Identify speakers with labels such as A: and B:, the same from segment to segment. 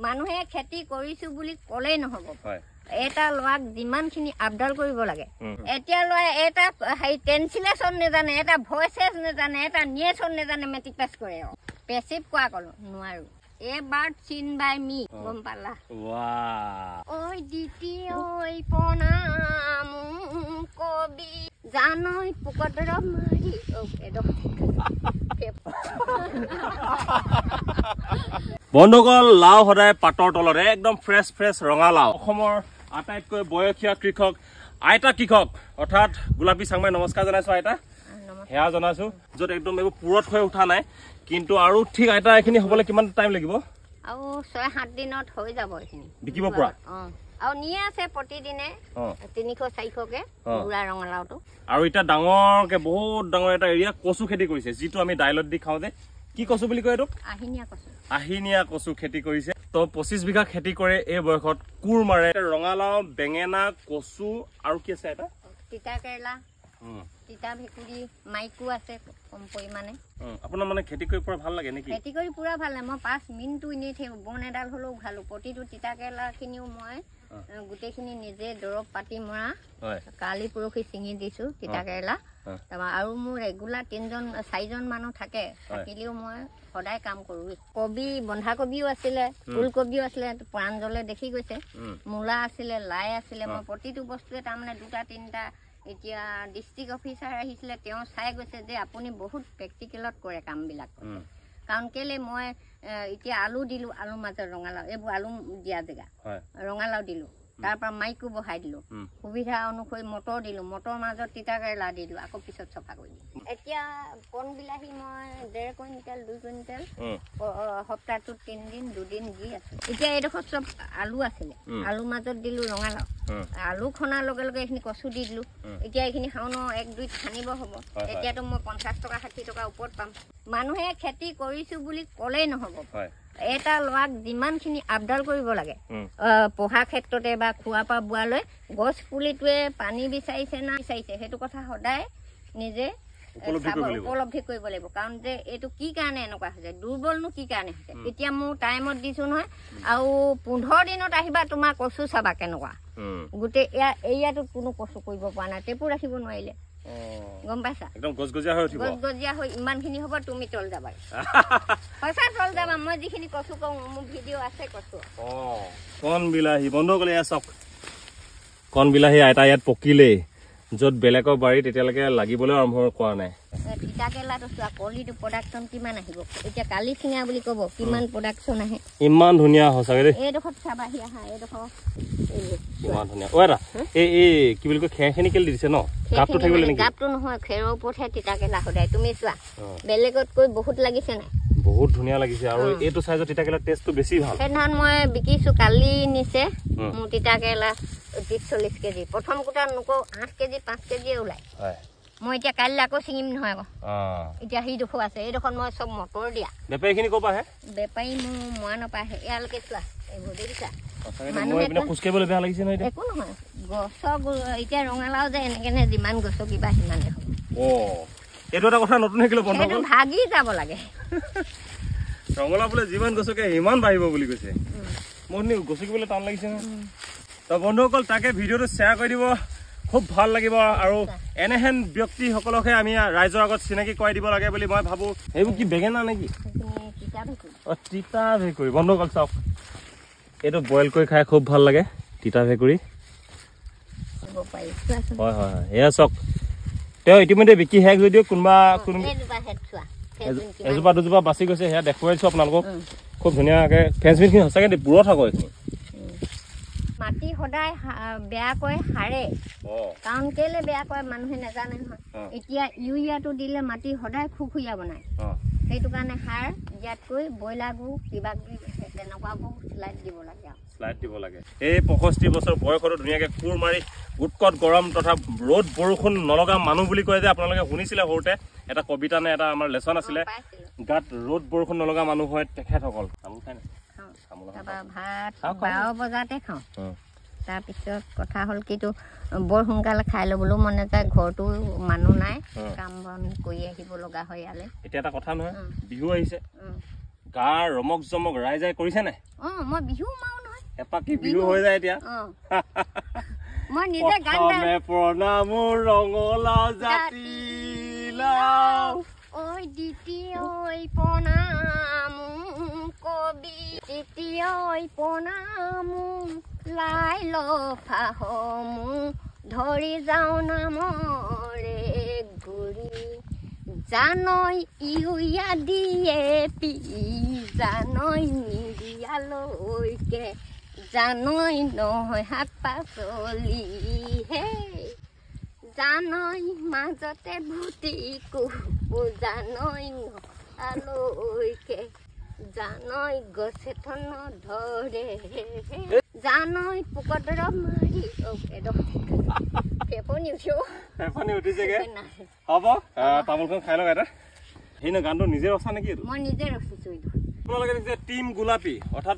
A: মানুহে খেতি কৰিছো বুলি ক'লেই নহ'ব এটা ল'ৰাক যিমানখিনি আপডাল কৰিব লাগে এতিয়া ল'ৰাই এটা ট্ৰেন্সলেশ্যন নেজানে এটা ভইচেছ নেজানে এটা নিয়েশ্যন নেজানে মেট্ৰিক পাছ কৰে পেচিভ কোৱা ক'লো নোৱাৰো এবাৰ চিন বাই মি গম পালা ঐ দ্বিতীয় ঐ প্ৰণাম কবি জানৈ পুকতৰ মাৰি
B: বন্ধুসকল লাও সদায় পাতৰ তলত একদম ফ্ৰেছ ফ্ৰেছ ৰঙা লাও অসমৰ আটাইতকৈ বয়সীয়া কৃষক আইতা কৃষক অৰ্থাৎ গোলাপী চাংমাই নমস্কাৰ জনাইছো আইতা হেয়া জনাইছো য'ত একদম এইবোৰ পুৰত হৈ উঠা নাই কিন্তু আৰু ঠিক আইতা এইখিনি হ'বলৈ কিমান টাইম লাগিব
A: আৰু 6-7 দিনত হৈ যাব এইখিনি
B: বিকিব পৰা
A: আৰু নিয়ে আছে প্ৰতিদিনে 300-400কে বুঢ়া ৰঙালাওটো
B: আৰু এটা ডাঙৰকে বহুত ডাঙৰ এটা এৰিয়া কচু খেতি কৰিছে যিটো আমি দাইলত দি খাওঁ যে কি কচু বুলি কয় এইটোক আহিনিয়া কচু খেতি কৰিছে তো 25 বিঘা খেতি কৰে এই বয়সত কুৰ মাৰে ৰঙালাও বেঙেনা কচু আৰু কি আছে এটা
A: তিতা কেৰেলা তিতা ভেকুৰি মাইকু আছে কম পৰিমাণে
B: আপোনাৰ মানে খেতি কৰি পুৰা ভাল লাগে নেকি
A: খেতি কৰি পুৰা ভাল লাগে মই 5 মিনিটো এনেই থাকো বন এডাল হলেও ভালো প্ৰতিটো তিতা কেৰেলাখিনিও মই গোটেইখিনি নিজে দৰৱ পাতি মৰা কালি পৰহি চিঙি দিছো তিতা কেৰেলা আৰু মোৰ ৰেগুলাৰ 4জন মানুহ থাকে থাকিলেও মই সদায় কাম কৰো কবি বন্ধাকবিও আছিলে ফুলকবিও আছিলে প্ৰাঞ্জলে দেখি গৈছে মূলা আছিলে লাই আছিলে মই প্ৰতিটো বস্তুৱে তাৰমানে 2-3টা এতিয়া ডিস্ট্ৰিক্ট অফিচাৰ আহিছিলে তেওঁ চাই গৈছে যে আপুনি বহুত প্ৰেক্টিকেলত কৰে কামবিলাক কাৰণ কেলে মই এতিয়া আলু দিলো আলু মাজত ৰঙালাও এইবোৰ আলু দিয়া জেগা ৰঙালাও দিলো তাৰ পৰা মাইকু বহাই দিলো সুবিধা অনুসৰি মটৰ দিলো মটৰ মাজত তিতা কেৰেলা দিলো আকৌ পিছত চফা কৰি দিলো এতিয়া কণ বিলাহী মই 1.5 কুইণ্টেল 2 কুইণ্টেল সপ্তাহটোত 3 দিন 2 দিন দি আছো এতিয়া এইডোখৰ চব আলু আছিলে আলু মাজত দিলো ৰঙালাও আলু খনাৰ লগে লগে এইখিনি কচু দি দিলো এতিয়া এইখিনি শাওনৰ 1-2 খানিব হ'ব এতিয়াতো মই 50 টকা 60 টকা ওপৰত পাম মানুহে খেতি কৰিছো বুলি ক'লেই নহ'ব এটা ল'ৰাক যিমানখিনি আপডাল কৰিব লাগে পঢ়া ক্ষেত্ৰতে বা খোৱা পৰা বোৱালৈ গছ পুলিটোৱে পানী বিচাৰিছে না বিচাৰিছে সেইটো কথা সদায় নিজে উপলব্ধি কৰিব লাগিব কাৰণ যে এইটো কি কাৰণে এনেকুৱা হৈছে দুৰ্বলনো কি কাৰণে হৈছে এতিয়া মোৰ টাইমত দিছো নহয় আৰু 15 দিনত আহিবা তোমাৰ কচু চাবা কেনেকুৱা গোটেই এৰিয়াটোত কোনো কচু কৰিব পৰা নাই টেপু ৰাখিব নোৱাৰিলে গম পাইছা
B: একদম গজগজিয়া হৈ উঠিব
A: গজগজিয়া হৈ ইমানখিনি হ'ব তুমি তল যাবা পইচা তল যাবা মই যিখিনি কচু কওঁ মোৰ ভিডিঅ' আছে কচু
B: কণ বিলাহী বন্ধুসকলে এয়া চাওক কণ বিলাহী আইতা ইয়াত পকিলেই য'ত বেলেগৰ বাৰীত এতিয়ালৈকে লাগিবলৈ আৰম্ভ কৰা নাই
A: তিতা কেৰেলাটো চোৱা কলিটো প্ৰডাকশ্যন কিমান আহিব এতিয়া কালি চিঙা বুলি ক'ব কিমান প্ৰডাকশ্যন আহে
B: ইমান ধুনীয়া সঁচাকৈ দেই
A: এইডোখৰত চাবাহি আহা এইডোখৰ
B: ইমান ধুনীয়া অ' এটা এই কি বুলি কয় খেৰখিনি কেলে দিছে ন গাপটো থাকিবলৈ নেকি
A: গাপটো নহয় খেৰৰ ওপৰতহে তিতা কেৰেলা সদায় তুমি চোৱা বেলেগতকৈ বহুত লাগিছে নাই
B: বহুত ধুনীয়া লাগিছে আৰু এইটো সাইজৰ তিতা কেৰেলা টেষ্টটো বেছি ভাল
A: সেইদিনাখন মই বিকিছো কালি নিছে মোৰ তিতা কেৰেলা 30-40 কেজি প্ৰথম কোটা নোকো 8 কেজি 5 কেজি ওলাই মই এতিয়া কালি আকৌ চিঙিম নহয় আকৌ এতিয়া সিডোখো আছে এইডোখন মই চব মটৰ দিয়া
B: বেপাৰীখিনি ক'ৰ পৰা আহে
A: বেপাৰী মোৰ মৰাণৰ পৰা আহে এয়ালৈকে চোৱা এইবোৰ দেখিছা
B: খোজকাঢ়িবলৈ বেয়া লাগিছে নহয়
A: একো নহয় গছৰ এতিয়া ৰঙালাও যে এনেকেনে যিমান গছৰ কিবা সিমানে হ'ব
B: এইটো এটা কথা নতুন শিকিলো বন্ধু
A: ভাগি যাব লাগে
B: ৰঙালাও বোলে যিমান গছকে সিমান বাঢ়িব বুলি কৈছে মোৰ গছকিবলৈ টান লাগিছে নহয় তো বন্ধুসকল তাকে ভিডিঅ'টো শ্বেয়াৰ কৰি দিব খুব ভাল লাগিব আৰু এনেহেন ব্যক্তিসকলকহে আমি ৰাইজৰ আগত চিনাকি কৰাই দিব লাগে বুলি মই ভাবোঁ এইবোৰ কি বেঙেনা নেকি তিতা ভেকুৰি বন্ধুসকল চাওক এইটো বইল কৰি খাই খুব ভাল লাগে তিতা ভেকুৰি হয় হয় হয় এয়া চাওক তেওঁ ইতিমধ্যে বিকি শেষ যদিও কোনোবা এজোপা দুজোপা বাচি গৈছে সেয়া দেখুৱাইছো আপোনালোকক খুব ধুনীয়াকৈ ফেঞ্চবিনখিনি সঁচাকৈ পুৰত থাকক এইখিনি
A: মাটি সদায় বেয়াকৈ সাৰে কাৰণ কেলে বেয়া কৰে মানুহে নাজানে নহয় এতিয়া ইউৰিয়াটো দিলে মাটি সদায় খুখুৰীয়া বনায় সেইটো কাৰণে সাৰ ইয়াতকৈ ব্ৰইলাৰ গু কিবা তেনেকুৱাবোৰ শ্লাইড দিব লাগে
B: শ্লাইড দিব লাগে এই 65 বছৰ বয়সতো ধুনীয়াকৈ কোৰ মাৰি উৎকট গৰম তথা ৰ'দ বৰষুণ নলগা মানুহ বুলি কয় যে আপোনালোকে শুনিছিলে সৰুতে এটা কবিতা নে এটা আমাৰ লেচন আছিলে গাত ৰ'দ বৰষুণ নলগা মানুহ হয় তেখেতসকল তামোল খায়
A: ভাত 12 বজাতে খাওঁ তাৰপিছত কথা হ'ল কিটো বৰ সোনকালে খাই ল'বলৈও মনে যায় ঘৰতো মানুহ নাই কাম বন কৰি আহিব লগা হয় ইয়ালৈ
B: এতিয়া এটা কথা নহয় বিহু আহিছে গা ৰমক জমক ৰাইজাই কৰিছে নে
A: মই বিহু মাৰো নহয়
B: এপাকি বিহু হৈ যায় এতিয়া
A: মই নিজে গান
B: গাই প্ৰণাম ৰঙলাও জাতিলাও
A: ঐ দ্বিতীয় প্ৰণাম কবি তৃতীয় প্ৰণাম লাই লফাহমু ধৰি যাওঁ নামৰে গুৰি জানৈ ইউৰিয়া দিয়ে পি জানৈ নিদিয়ালৈকে জানৈ নহয় শাক পাচলি হে জানৈ মাজতে ভুটি কুহু জানৈ নহালৈকে জানৈ গছে থন ধৰে জানৈ পোকত দৰৱ মাৰি পেপনি
B: উঠিছেগে হ'ব তামোলখন খাই লওক এটা সেই গানটো নিজে ৰচা নেকি
A: মই নিজে ৰচিছো
B: আপোনালোকে দেখিছে টিম গোলাপী অৰ্থাৎ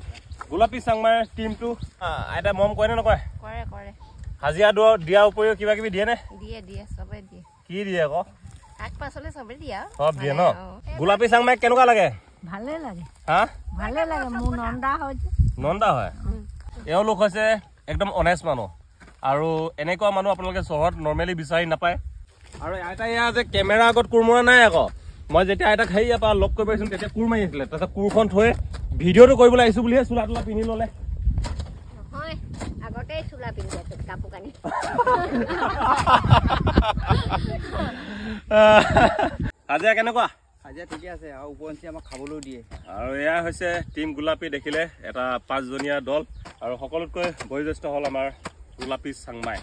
B: গোলাপী চাংমাৰ টিমটো আইতা মৰম কৰে নে নকৰে
A: কৰে
B: হাজিৰা দিয়াৰ উপৰিও কিবা কিবি দিয়ে নে
A: দিয়ে চবে দিয়ে
B: কি দিয়ে আকৌ
A: শাক পাচলি চবে দিয়ে
B: সব দিয়ে ন গোলাপী চাংমাই কেনেকুৱা লাগে
A: ভালে লাগে মোৰ
B: নন্দা হয় এওঁলোক হৈছে একদম অনেষ্ট মানুহ আৰু এনেকুৱা মানুহ আপোনালোকে চহৰত নৰ্মেলি বিচাৰি নাপায় আৰু আইতা ইয়াৰ যে কেমেৰা আগত কোৰ মৰা নাই আকৌ মই যেতিয়া আইতাক হেৰিয়াৰ পৰা লগ কৰিব আহিছিলোঁ তেতিয়া কোৰ মাৰি আছিলে তাৰপিছত কোৰখন থৈ ভিডিঅ'টো কৰিবলৈ আহিছোঁ বুলিহে চোলা তোলা পিন্ধি ল'লে
A: আগতে চোলা পিন্ধি আছো কাপোৰ কানি
B: হাজিৰা কেনেকুৱা
C: হাজিৰা ঠিকে আছে আৰু উপৰঞ্চি আমাক খাবলৈও দিয়ে
B: আৰু এয়া হৈছে টিম গোলাপী দেখিলে এটা 5জনীয়া দল আৰু সকলোতকৈ বয়োজ্যেষ্ঠ হ'ল আমাৰ গোলাপী চাংমাই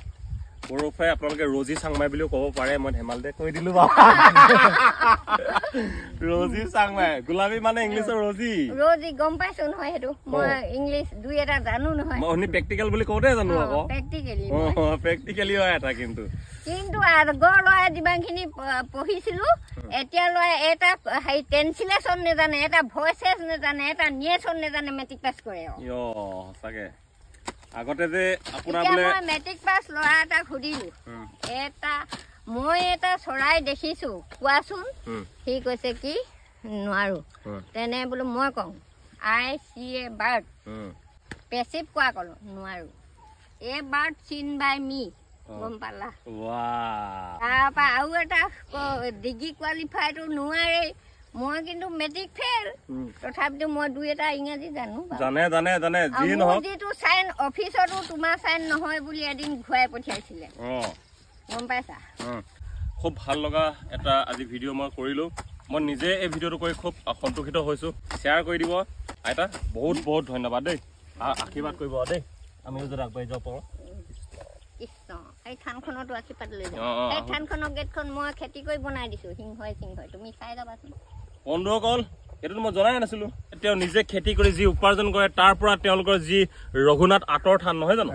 B: ওৰফে আপোনালোকে ৰজি চাংমাই বুলিও ক'ব পাৰে মই ধেমালিতে কৈ দিলো বাৰু ৰজি চাংমাই গোলাপী মানে ইংলিছৰ ৰজি
A: গম পাইছো নহয় সেইটো মই ইংলিছ দুই এটা জানো নহয়
B: মই প্ৰেক্টিকেল বুলি কওঁতে জানো আকৌ প্ৰেক্টিকেলি হয় এটা কিন্তু
A: আগৰ ল'ৰাই যিমানখিনি পঢ়িছিলো এতিয়া ল'ৰাই এটা হেৰি ট্ৰেন্সলেশ্যন নেজানে এটা ভইচেছ নেজানে এটা নিয়েশ্যন নেজানে মেট্ৰিক পাছ কৰে
B: সঁচাকে আগতে যে আপোনাৰ
A: বোলে মই মেট্ৰিক পাছ ল'ৰা এটাক সুধিলো মই এটা চৰাই দেখিছো কোৱাচোন সি কৈছে কি নোৱাৰো তেনে বোলো মই কওঁ I C A bird passive কোৱা ক'লো নোৱাৰো এ বাৰ্ড চিন বাই মি গম পালা তাৰপৰা আৰু এটা ডিগ্ৰী কোৱালিফাইটো নোৱাৰে মই কিন্তু মেট্ৰিক ফেল তথাপিতো মই দুই এটা ইংৰাজী জানো যিটো চাইন অফিচতো তোমাৰ চাইন নহয় বুলি এদিন ঘূৰাই পঠিয়াইছিলে গম পাইছা
B: খুব ভাল লগা এটা আজি ভিডিঅ' মই কৰিলো মই নিজে এই ভিডিঅ'টো কৰি খুব সন্তোষিত হৈছো শ্বেয়াৰ কৰি দিব আইতা বহুত বহুত ধন্যবাদ দেই আশীৰ্বাদ কৰিব দেই আমিও যদি আগবাঢ়ি যাব পাৰোঁ
A: এই থানখনতো আশীৰ্বাদ লৈ যাওঁ এই থানখনৰ গেটখন মই খেতি কৰি বনাই দিছো সিংহই তুমি চাই যাবাচোন
B: বন্ধুসকল এইটো মই জনাই নাছিলো তেওঁ নিজে খেতি কৰি যি উপাৰ্জন কৰে তাৰ পৰা তেওঁলোকৰ যি ৰঘুনাথ আঁতৰ থান নহয় জানো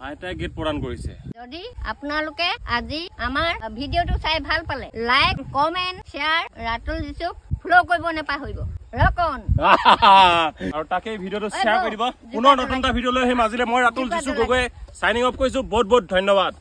B: আইতাই গেট প্ৰদান কৰিছে
A: যদি আপোনালোকে আজি আমাৰ ভিডিঅ'টো চাই ভাল পালে লাইক কমেণ্ট শ্বেয়াৰ ৰাতুল যিচুক ফ'ল' কৰিব নাপাহৰিব
B: আৰু তাকে ভিডিঅ'টো শ্বেয়াৰ কৰি দিব পুনৰ নতুন এটা ভিডিঅ' লৈ আহিম আজিলৈ মই ৰাতুল যিচু গগৈয়ে চাইনিং অফ কৰিছো বহুত বহুত ধন্যবাদ।